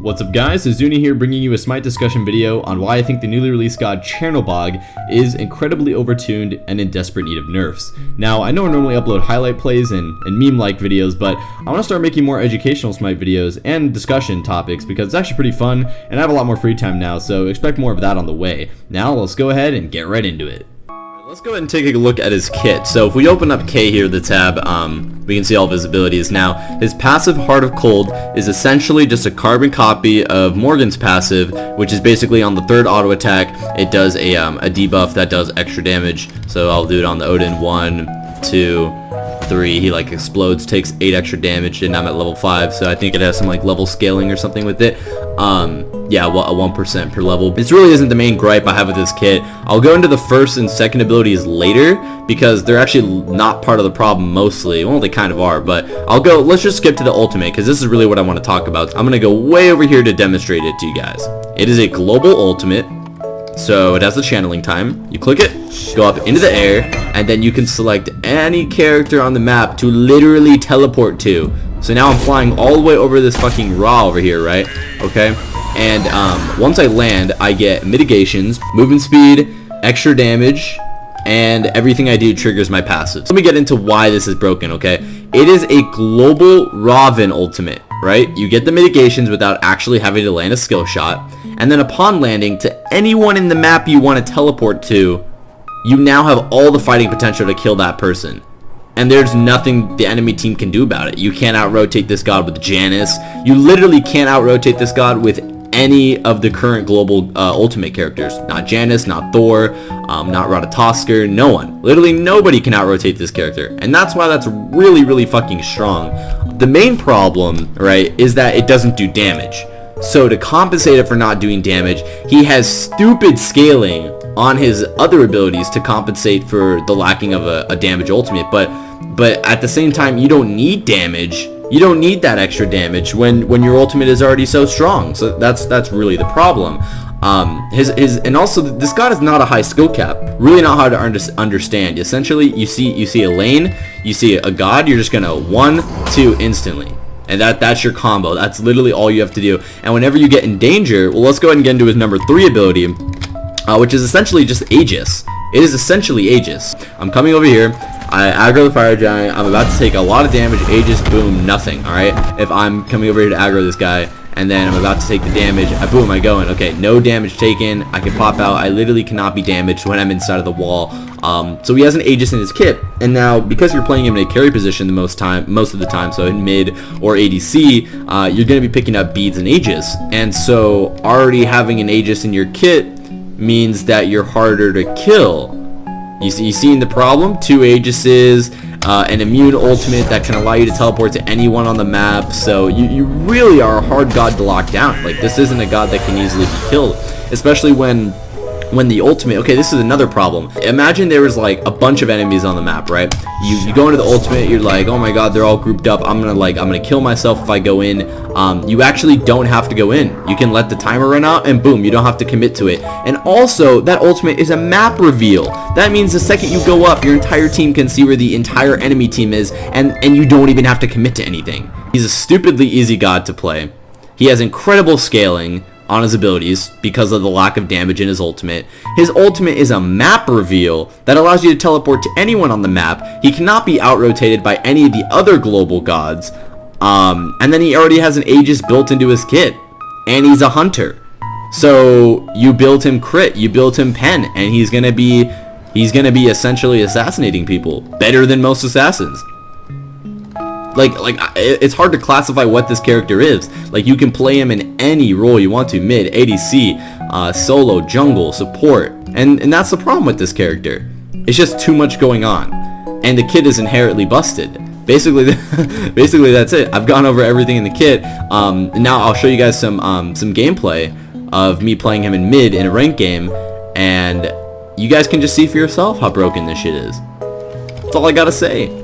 What's up guys, Zuni here bringing you a Smite discussion video on why I think the newly released god Chernobog is incredibly overtuned and in desperate need of nerfs. Now, I know I normally upload highlight plays and meme-like videos, but I want to start making more educational Smite videos and discussion topics because it's actually pretty fun and I have a lot more free time now, so expect more of that on the way. Now, let's go ahead and get right into it. Let's go ahead and take a look at his kit. So if we open up K here, the tab, we can see all of his abilities. Now, his passive Heart of Cold is essentially just a carbon copy of Morgan's passive, which is basically on the third auto attack. It does a debuff that does extra damage. So I'll do it on the Odin. 1, 2, 3. He like explodes, takes 8 extra damage, and I'm at level 5. So I think it has some like level scaling or something with it. Yeah, well, a 1% per level. This really isn't the main gripe I have with this kit. I'll go into the first and second abilities later because they're actually not part of the problem mostly. Well, they kind of are, but let's just skip to the ultimate because this is really what I want to talk about. I'm going to go way over here to demonstrate it to you guys. It is a global ultimate, so it has the channeling time. You click it, go up into the air, and then you can select any character on the map to literally teleport to. So now I'm flying all the way over this fucking Ra over here, right? Okay. And once I land, I get mitigations, movement speed, extra damage, and everything I do triggers my passives. Let me get into why this is broken, okay? It is a global Raven ultimate, right? You get the mitigations without actually having to land a skill shot. And then upon landing, to anyone in the map you want to teleport to, you now have all the fighting potential to kill that person. And there's nothing the enemy team can do about it. You can't out-rotate this god with Janice. You literally can't out-rotate this god with any of the current global ultimate characters. Not Janice, not Thor, not Ratatosker, no one. Literally nobody can out-rotate this character. And that's why that's really, really fucking strong. The main problem, right, is that it doesn't do damage. So to compensate it for not doing damage, he has stupid scaling on his other abilities to compensate for the lacking of a damage ultimate. But at the same time, you don't need damage. You don't need that extra damage when your ultimate is already so strong. So that's really the problem. And also this god is not a high skill cap. Really not hard to understand. Essentially, you see a lane, you see a god, you're just gonna 1, 2 instantly. And that's your combo. That's literally all you have to do. And whenever you get in danger, well, let's go ahead and get into his number 3 ability, which is essentially just Aegis. It is essentially Aegis. I'm coming over here. I aggro the fire giant. I'm about to take a lot of damage. Aegis, boom, nothing. Alright? If I'm coming over here to aggro this guy, and then I'm about to take the damage, boom, I go in. Okay, no damage taken. I can pop out. I literally cannot be damaged when I'm inside of the wall. So he has an Aegis in his kit. And now, because you're playing him in a carry position most of the time, so in mid or ADC, you're going to be picking up beads and Aegis. And so already having an Aegis in your kit means that you're harder to kill. You seeing the problem? 2 Aegises, an immune ultimate that can allow you to teleport to anyone on the map. So you really are a hard god to lock down. Like, this isn't a god that can easily be killed, especially when the ultimate, okay, this is another problem. Imagine there was like a bunch of enemies on the map, right? You go into the ultimate, you're like, oh my god, they're all grouped up. I'm gonna kill myself if I go in. You actually don't have to go in. You can let the timer run out and boom, you don't have to commit to it. And also, that ultimate is a map reveal. That means the second you go up, your entire team can see where the entire enemy team is, and you don't even have to commit to anything. He's a stupidly easy god to play. He has incredible scaling on his abilities because of the lack of damage in his ultimate. His ultimate is a map reveal that allows you to teleport to anyone on the map. He cannot be out-rotated by any of the other global gods. And then he already has an Aegis built into his kit. And he's a hunter. So you built him crit, you built him pen, and he's gonna be essentially assassinating people better than most assassins. Like it's hard to classify what this character is. Like, you can play him in any role you want to, mid, ADC, solo, jungle, support, and that's the problem with this character. It's just too much going on, and the kit is inherently busted. Basically that's it. I've gone over everything in the kit. Now I'll show you guys some gameplay of me playing him in mid in a ranked game, and you guys can just see for yourself how broken this shit is. That's all I gotta say.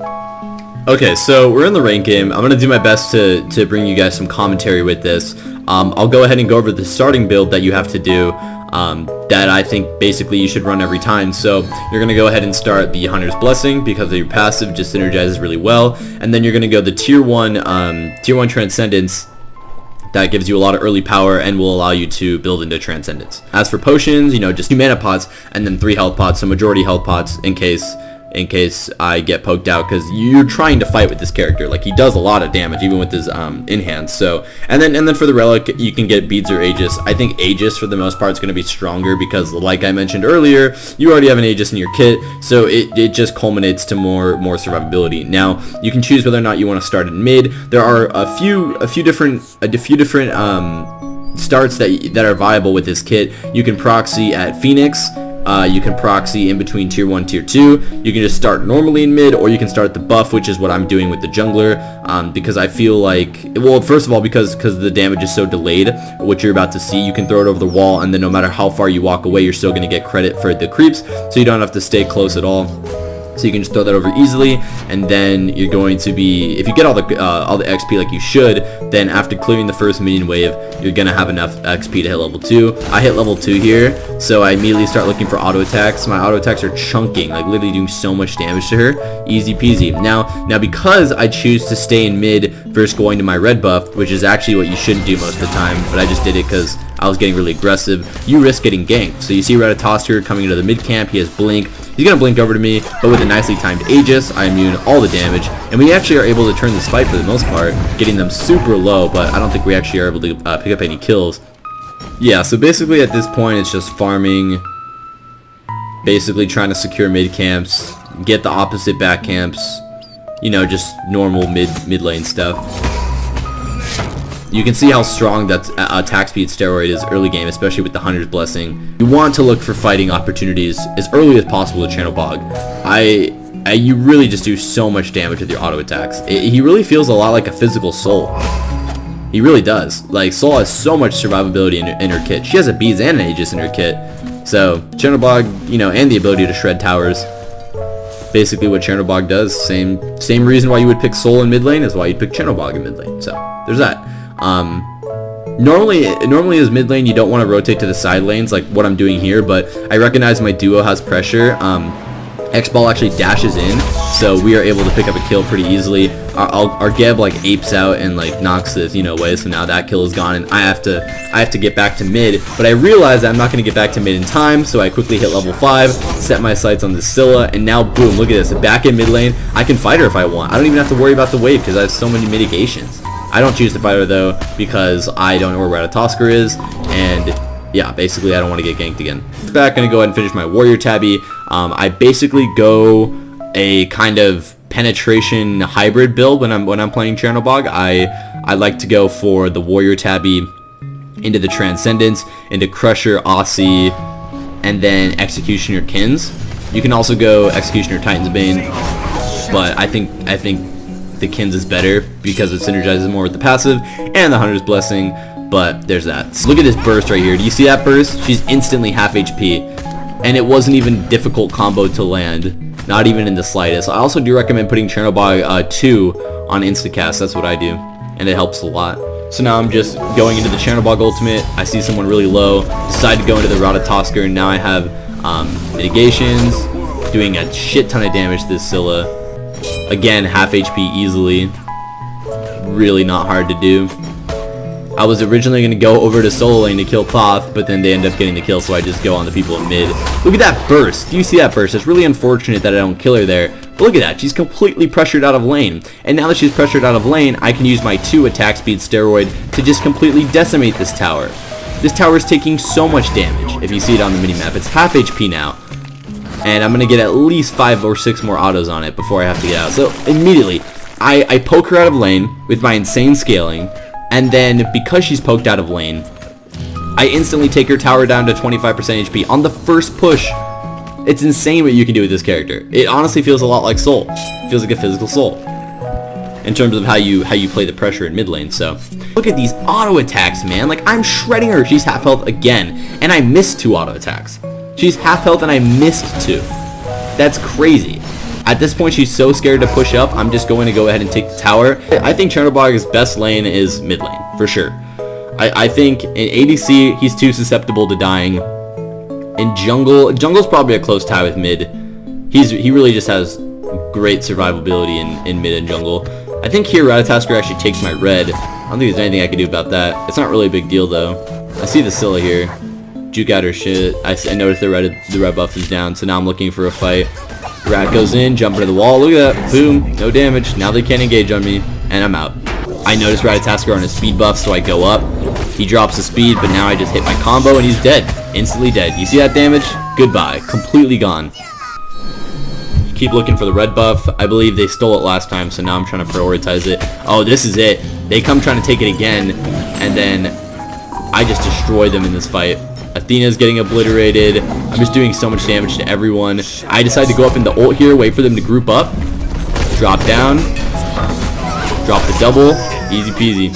Okay, so we're in the rank game. I'm going to do my best to bring you guys some commentary with this. I'll go ahead and go over the starting build that you have to do that I think basically you should run every time. So you're going to go ahead and start the Hunter's Blessing because of your passive, just synergizes really well. And then you're going to go the tier 1 Transcendence that gives you a lot of early power and will allow you to build into Transcendence. As for potions, you know, just 2 mana pots and then 3 health pots, so majority health pots in case I get poked out, because you're trying to fight with this character. Like, he does a lot of damage even with his in hand. So and then for the relic, you can get beads or Aegis. I think Aegis for the most part is going to be stronger because, like I mentioned earlier, you already have an Aegis in your kit, so it just culminates to more survivability. Now you can choose whether or not you want to start in mid. There are a few different starts that are viable with this kit. You can proxy at Phoenix. You can proxy in between tier 1 tier 2. You can just start normally in mid, or you can start the buff, which is what I'm doing with the jungler, because I feel like, well, first of all, because the damage is so delayed, what you're about to see, you can throw it over the wall, and then no matter how far you walk away, you're still going to get credit for the creeps, so you don't have to stay close at all. So you can just throw that over easily, and then you're going to be, if you get all the XP like you should, then after clearing the first minion wave, you're gonna have enough XP to hit level 2. I hit level 2 here, so I immediately start looking for auto attacks. My auto attacks are chunking, like literally doing so much damage to her. Easy peasy. Now because I choose to stay in mid versus going to my red buff, which is actually what you shouldn't do most of the time, but I just did it because I was getting really aggressive, you risk getting ganked. So you see Ratatoskr coming into the mid camp, he has blink. He's going to blink over to me, but with a nicely timed Aegis, I immune all the damage, and we actually are able to turn this fight for the most part, getting them super low, but I don't think we actually are able to pick up any kills. Yeah, so basically at this point, it's just farming, basically trying to secure mid camps, get the opposite back camps, you know, just normal mid lane stuff. You can see how strong that attack speed steroid is early game, especially with the Hunter's Blessing. You want to look for fighting opportunities as early as possible with chernobog. You really just do so much damage with your auto attacks. He really feels a lot like a physical Soul. He really does. Like, Soul has so much survivability in her kit. She has a beads and an Aegis in her kit. So chernobog, you know, and the ability to shred towers. Basically what chernobog does. Same reason why you would pick Soul in mid lane is why you'd pick chernobog in mid lane. So there's that. Normally as mid lane you don't want to rotate to the side lanes like what I'm doing here, but I recognize my duo has pressure. X-Ball actually dashes in, so we are able to pick up a kill pretty easily. Our Geb like apes out and like knocks this, you know, away, so now that kill is gone, and I have to get back to mid, but I realize that I'm not going to get back to mid in time, so I quickly hit level 5, set my sights on the Scylla, and now boom, look at this, back in mid lane. I can fight her if I want. I don't even have to worry about the wave because I have so many mitigations. I don't choose to fight her though because I don't know where Ratatoskr is, and yeah, basically I don't want to get ganked again. Back, gonna go ahead and finish my warrior tabby. I basically go a kind of penetration hybrid build when I'm playing chernobog. I like to go for the warrior tabby into the Transcendence, into Crusher, Aussie, and then Executioner Kins. You can also go Executioner Titan's Bane, but I think the Kins is better because it synergizes more with the passive and the Hunter's Blessing, but there's that. So look at this burst right here. Do you see that burst? She's instantly half HP, and it wasn't even difficult combo to land, not even in the slightest. I also do recommend putting chernobog 2 on instacast. That's what I do, and it helps a lot. So now I'm just going into the chernobog ultimate. I see someone really low, decide to go into the Ratatoskr, and now I have mitigations, doing a shit ton of damage to this Scylla. Again, half HP easily. Really not hard to do. I was originally going to go over to solo lane to kill Thoth, but then they end up getting the kill, so I just go on the people in mid. Look at that burst. Do you see that burst? It's really unfortunate that I don't kill her there. But look at that. She's completely pressured out of lane. And now that she's pressured out of lane, I can use my 2 attack speed steroid to just completely decimate this tower. This tower is taking so much damage. If you see it on the minimap, it's half HP now. And I'm going to get at least 5 or 6 more autos on it before I have to get out. So immediately, I poke her out of lane with my insane scaling, and then because she's poked out of lane, I instantly take her tower down to 25% HP on the first push. It's insane what you can do with this character. It honestly feels a lot like Soul. It feels like a physical Soul in terms of how you play the pressure in mid lane. So look at these auto attacks, man. Like, I'm shredding her. She's half health again, and I missed 2 auto attacks. She's half health and I missed 2. That's crazy. At this point, she's so scared to push up, I'm just going to go ahead and take the tower. I think chernobog's best lane is mid lane, for sure. I think in ADC, he's too susceptible to dying. In jungle's probably a close tie with mid. He really just has great survivability in mid and jungle. I think here Ratatoskr actually takes my red. don't think there's anything I can do about that. It's not really a big deal though. I see the Scylla here. Juke out her shit. I noticed the red buff is down, so now I'm looking for a fight. Rat goes in, jump into the wall. Look at that. Boom. No damage. Now they can't engage on me, and I'm out. I notice Ratatasker on his speed buff, so I go up. He drops the speed, but now I just hit my combo, and he's dead. Instantly dead. You see that damage? Goodbye. Completely gone. Keep looking for the red buff. I believe they stole it last time, so now I'm trying to prioritize it. Oh, this is it. They come trying to take it again, and then I just destroy them in this fight. Athena's getting obliterated. I'm just doing so much damage to everyone. I decide to go up in the ult here, wait for them to group up. Drop down. Drop the double. Easy peasy.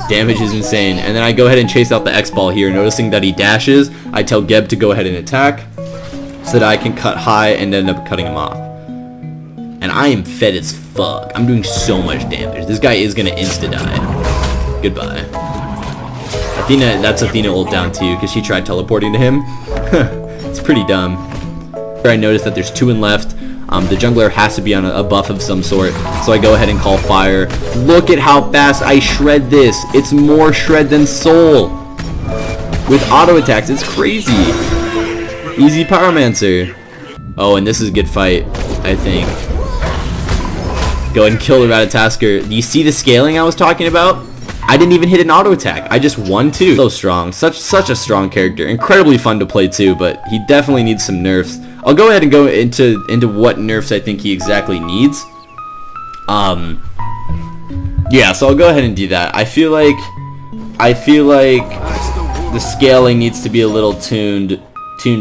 Damage is insane. And then I go ahead and chase out the X-Ball here. Noticing that he dashes, I tell Geb to go ahead and attack so that I can cut high and end up cutting him off. And I am fed as fuck. I'm doing so much damage. This guy is going to insta-die. Goodbye. Athena, that's Athena ult down too, because she tried teleporting to him. It's pretty dumb. I noticed that there's 2 in left. The jungler has to be on a buff of some sort, so I go ahead and call fire. Look at how fast I shred this. It's more shred than soul. With auto attacks, it's crazy. Easy Pyromancer. Oh, and this is a good fight, I think. Go ahead and kill the Ratatasker. Do you see the scaling I was talking about? I didn't even hit an auto attack. I just won too. So strong. Such a strong character. Incredibly fun to play too, but he definitely needs some nerfs. I'll go ahead and go into what nerfs I think he exactly needs. Yeah, so I'll go ahead and do that. I feel like the scaling needs to be a little tuned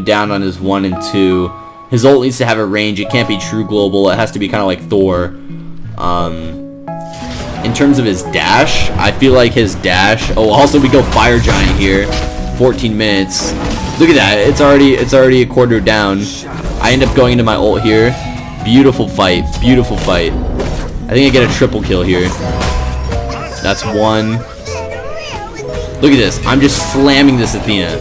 down on his 1 and 2. His ult needs to have a range. It can't be true global. It has to be kind of like Thor. In terms of his dash, I feel like his dash... Oh, also we go Fire Giant here. 14 minutes. Look at that. It's already a quarter down. I end up going into my ult here. Beautiful fight. Beautiful fight. I think I get a triple kill here. That's 1. Look at this. I'm just slamming this Athena.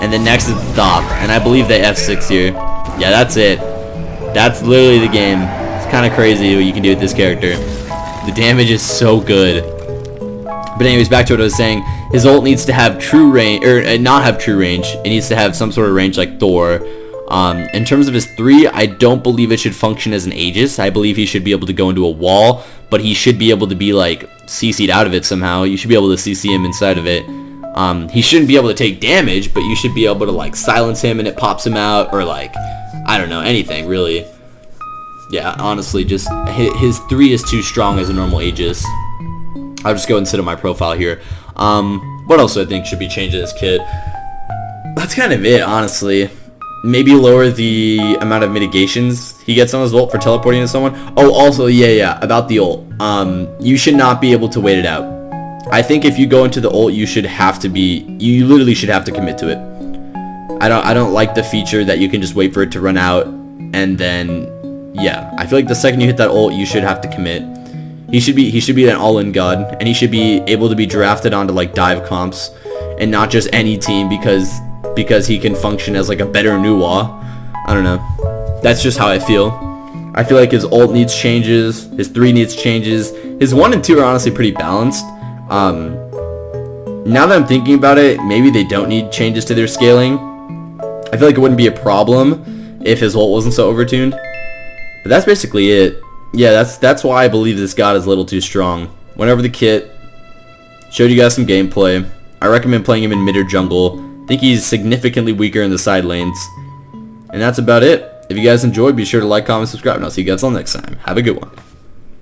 And then next is Doc. And I believe they F6 here. Yeah, that's it. That's literally the game. It's kind of crazy what you can do with this character. The damage is so good. But anyways, back to what I was saying. His ult needs to have true range, or not have true range. It needs to have some sort of range like Thor. In terms of his 3, I don't believe it should function as an Aegis. I believe he should be able to go into a wall, but he should be able to be like CC'd out of it somehow. You should be able to CC him inside of it. He shouldn't be able to take damage, but you should be able to like silence him and it pops him out, or like, I don't know, anything really. Yeah, honestly, just his 3 is too strong as a normal Aegis. I'll just go and sit on my profile here. What else do I think should be changed in this kit? That's kind of it, honestly. Maybe lower the amount of mitigations he gets on his ult for teleporting to someone. Oh, also, yeah, about the ult. You should not be able to wait it out. I think if you go into the ult, you literally should have to commit to it. I don't like the feature that you can just wait for it to run out, and then, yeah. I feel like the second you hit that ult, you should have to commit. He should be an all-in god, and he should be able to be drafted onto like dive comps, and not just any team because he can function as like a better Nuwa. I don't know. That's just how I feel. I feel like his ult needs changes. His 3 needs changes. His 1 and 2 are honestly pretty balanced. Now that I'm thinking about it, maybe they don't need changes to their scaling. I feel like it wouldn't be a problem if his ult wasn't so overtuned. But that's basically it. Yeah, that's why I believe this god is a little too strong. Went over the kit, showed you guys some gameplay. I recommend playing him in mid or jungle. I think he's significantly weaker in the side lanes. And that's about it. If you guys enjoyed, be sure to like, comment, subscribe, and I'll see you guys all next time. Have a good one.